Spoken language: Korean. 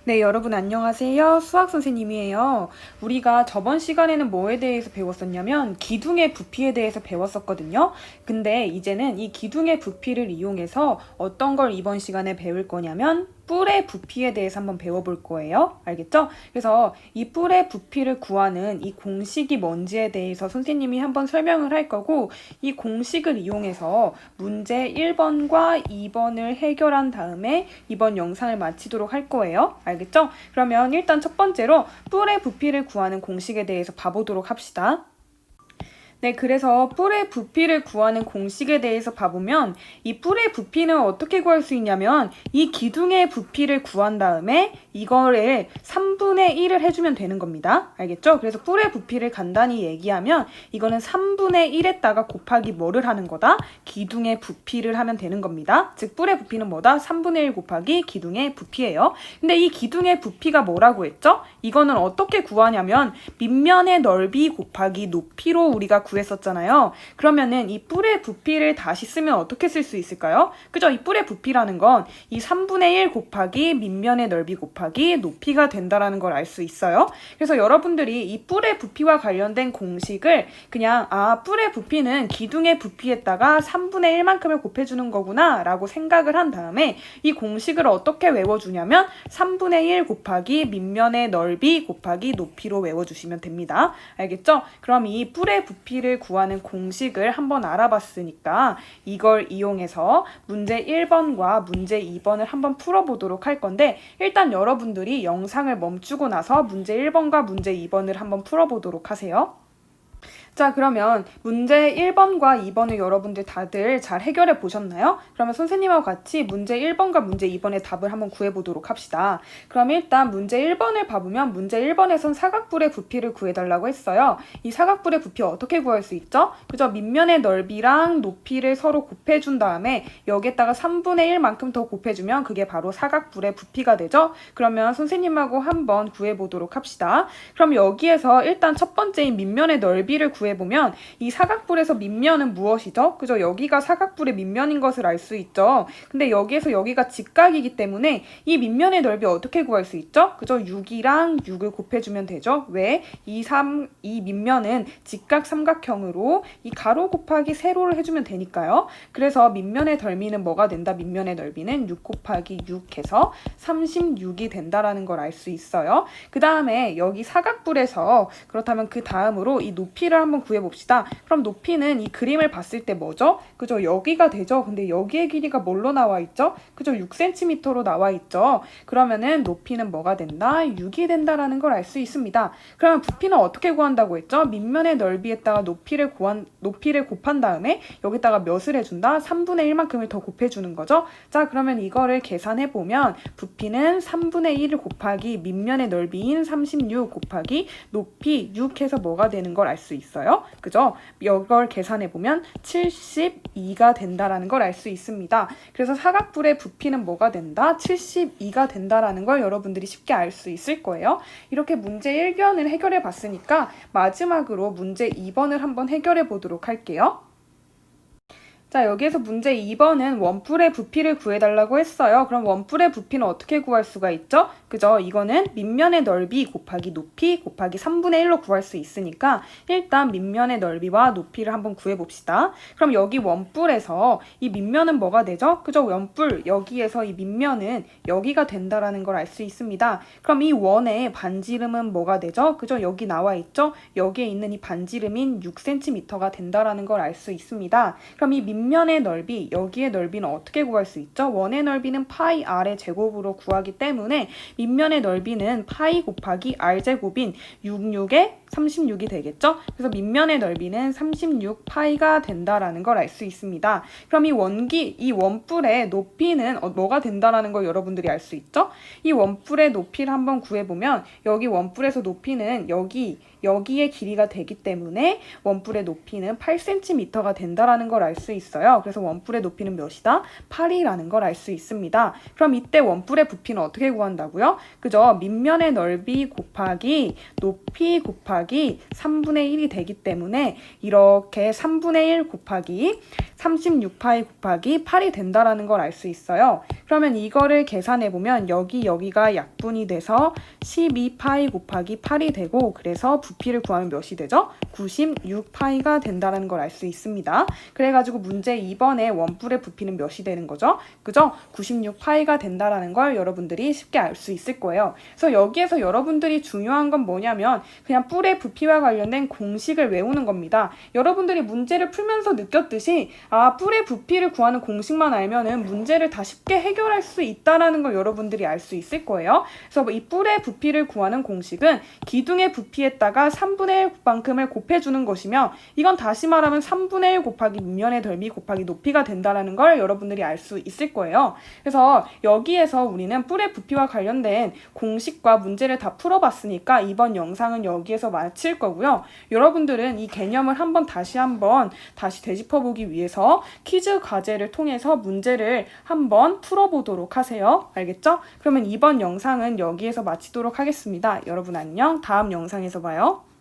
네, 여러분 안녕하세요. 수학 선생님이에요. 우리가 저번 시간에는 뭐에 대해서 배웠었냐면 기둥의 부피에 대해서 배웠었거든요. 근데 이제는 이 기둥의 부피를 이용해서 어떤 걸 이번 시간에 배울 거냐면 뿔의 부피에 대해서 한번 배워볼 거예요. 알겠죠? 그래서 이 뿔의 부피를 구하는 이 공식이 뭔지에 대해서 선생님이 한번 설명을 할 거고, 이 공식을 이용해서 문제 1번과 2번을 해결한 다음에 이번 영상을 마치도록 할 거예요. 알겠죠? 그러면 일단 첫 번째로 뿔의 부피를 구하는 공식에 대해서 봐보도록 합시다. 네, 그래서 뿔의 부피를 구하는 공식에 대해서 봐보면 이 뿔의 부피는 어떻게 구할 수 있냐면 이 기둥의 부피를 구한 다음에 이거를 3분의 1을 해주면 되는 겁니다. 알겠죠? 그래서 뿔의 부피를 간단히 얘기하면 이거는 3분의 1에다가 곱하기 뭐를 하는 거다? 기둥의 부피를 하면 되는 겁니다. 즉 뿔의 부피는 뭐다? 3분의 1 곱하기 기둥의 부피예요. 근데 이 기둥의 부피가 뭐라고 했죠? 이거는 어떻게 구하냐면 밑면의 넓이 곱하기 높이로 우리가 구했었잖아요. 그러면은 이 뿔의 부피를 다시 쓰면 어떻게 쓸 수 있을까요? 그죠? 이 뿔의 부피라는 건 이 3분의 1 곱하기 밑면의 넓이 곱하기 높이가 된다라는 걸 알 수 있어요. 그래서 여러분들이 이 뿔의 부피와 관련된 공식을 그냥 뿔의 부피는 기둥의 부피에다가 3분의 1만큼을 곱해주는 거구나 라고 생각을 한 다음에 이 공식을 어떻게 외워주냐면 3분의 1 곱하기 밑면의 넓이 곱하기 높이로 외워주시면 됩니다. 알겠죠? 그럼 이 뿔의 부피를 구하는 공식을 한번 알아봤으니까 이걸 이용해서 문제 1번과 문제 2번을 한번 풀어보도록 할 건데, 일단 여러분들이 영상을 멈추고 나서 문제 1번과 문제 2번을 한번 풀어보도록 하세요. 자, 그러면 문제 1번과 2번을 여러분들 다들 잘 해결해 보셨나요? 그러면 선생님하고 같이 문제 1번과 문제 2번의 답을 한번 구해보도록 합시다. 그럼 일단 문제 1번을 봐보면 문제 1번에선 사각뿔의 부피를 구해달라고 했어요. 이 사각뿔의 부피 어떻게 구할 수 있죠? 그죠? 밑면의 넓이랑 높이를 서로 곱해준 다음에 여기에다가 3분의 1만큼 더 곱해주면 그게 바로 사각뿔의 부피가 되죠? 그러면 선생님하고 한번 구해보도록 합시다. 그럼 여기에서 일단 첫 번째인 밑면의 넓이를 구해보면 이 사각뿔에서 밑면은 무엇이죠? 그죠? 여기가 사각뿔의 밑면인 것을 알 수 있죠. 근데 여기에서 여기가 직각이기 때문에 이 밑면의 넓이 어떻게 구할 수 있죠? 그죠? 6이랑 6을 곱해주면 되죠. 왜? 이 밑면은 직각 삼각형으로 이 가로 곱하기 세로를 해주면 되니까요. 그래서 밑면의 넓이는 뭐가 된다? 밑면의 넓이는 6 곱하기 6 해서 36이 된다라는 걸 알 수 있어요. 그 다음에 여기 사각뿔에서 그렇다면 그 다음으로 이 높이를 한번 구해봅시다. 그럼 높이는 이 그림을 봤을 때 뭐죠? 그죠? 여기가 되죠? 근데 여기의 길이가 뭘로 나와 있죠? 그죠? 6cm로 나와 있죠? 그러면은 높이는 뭐가 된다? 6이 된다라는 걸 알 수 있습니다. 그러면 부피는 어떻게 구한다고 했죠? 밑면의 넓이에다가 높이를 곱한 다음에 여기다가 몇을 해준다? 3분의 1만큼을 더 곱해주는 거죠? 자, 그러면 이거를 계산해보면 부피는 3분의 1을 곱하기 밑면의 넓이인 36 곱하기 높이 6 해서 뭐가 되는 걸 알 수 있어요. 그죠? 이걸 계산해보면 72가 된다라는 걸 알 수 있습니다. 그래서 사각뿔의 부피는 뭐가 된다? 72가 된다라는 걸 여러분들이 쉽게 알 수 있을 거예요. 이렇게 문제 1견을 해결해 봤으니까 마지막으로 문제 2번을 한번 해결해 보도록 할게요. 자, 여기에서 문제 2번은 원뿔의 부피를 구해달라고 했어요. 그럼 원뿔의 부피는 어떻게 구할 수가 있죠? 그죠? 이거는 밑면의 넓이 곱하기 높이 곱하기 3분의 1로 구할 수 있으니까 일단 밑면의 넓이와 높이를 한번 구해봅시다. 그럼 여기 원뿔에서 이 밑면은 뭐가 되죠? 그죠? 원뿔 여기에서 이 밑면은 여기가 된다라는 걸 알 수 있습니다. 그럼 이 원의 반지름은 뭐가 되죠? 그죠? 여기 나와 있죠? 여기에 있는 이 반지름인 6cm가 된다라는 걸 알 수 있습니다. 그럼 이 밑면의 넓이, 여기의 넓이는 어떻게 구할 수 있죠? 원의 넓이는 파이 r의 제곱으로 구하기 때문에 밑면의 넓이는 파이 곱하기 r제곱인 66에 36이 되겠죠? 그래서 밑면의 넓이는 36 파이가 된다라는 걸 알 수 있습니다. 그럼 이 원뿔의 높이는 뭐가 된다라는 걸 여러분들이 알 수 있죠? 이 원뿔의 높이를 한번 구해보면 여기 원뿔에서 높이는 여기의 길이가 되기 때문에 원뿔의 높이는 8cm가 된다라는 걸 알 수 있어요. 있어요. 그래서 원뿔의 높이는 몇이다? 8이라는 걸 알 수 있습니다. 그럼 이때 원뿔의 부피는 어떻게 구한다고요? 그죠? 밑면의 넓이 곱하기 높이 곱하기 3분의 1이 되기 때문에 이렇게 3분의 1 곱하기 36파이 곱하기 8이 된다라는 걸 알 수 있어요. 그러면 이거를 계산해보면 여기가 약분이 돼서 12파이 곱하기 8이 되고 그래서 부피를 구하면 몇이 되죠? 96파이가 된다는 걸 알 수 있습니다. 그래가지고 문제 2번에 원뿔의 부피는 몇이 되는 거죠? 그죠? 96파이가 된다라는 걸 여러분들이 쉽게 알 수 있을 거예요. 그래서 여기에서 여러분들이 중요한 건 뭐냐면 그냥 뿔의 부피와 관련된 공식을 외우는 겁니다. 여러분들이 문제를 풀면서 느꼈듯이 뿔의 부피를 구하는 공식만 알면은 문제를 다 쉽게 해결할 수 있다라는 걸 여러분들이 알 수 있을 거예요. 그래서 이 뿔의 부피를 구하는 공식은 기둥의 부피에다가 3분의 1만큼을 곱해주는 것이며 이건 다시 말하면 3분의 1 곱하기 밑면의 넓이 곱하기 높이가 된다라는 걸 여러분들이 알 수 있을 거예요. 그래서 여기에서 우리는 뿔의 부피와 관련된 공식과 문제를 다 풀어봤으니까 이번 영상은 여기에서 마칠 거고요. 여러분들은 이 개념을 다시 되짚어보기 위해서 퀴즈 과제를 통해서 문제를 한번 풀어보도록 하세요. 알겠죠? 그러면 이번 영상은 여기에서 마치도록 하겠습니다. 여러분 안녕. 다음 영상에서 봐요.